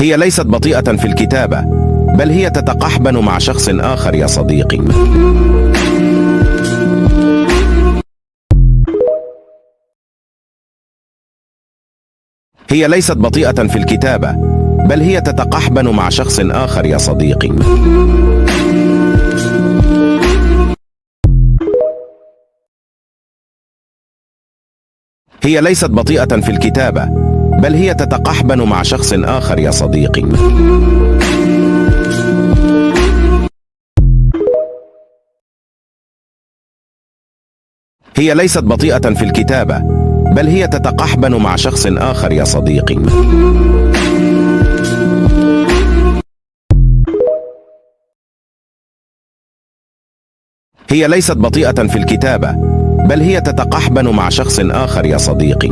هي ليست بطيئة في الكتابة، بل هي تتقحبن مع شخص آخر يا صديقي. هي ليست بطيئة في الكتابة، بل هي تتقحبن مع شخص آخر يا صديقي. هي ليست بطيئة في الكتابة، بل هي تتقحبن مع شخص آخر يا صديقي. هي ليست بطيئة في الكتابة، بل هي تتقحبن مع شخص آخر يا صديقي. هي ليست بطيئة في الكتابة، بل هي تتقحبن مع شخص آخر يا صديقي.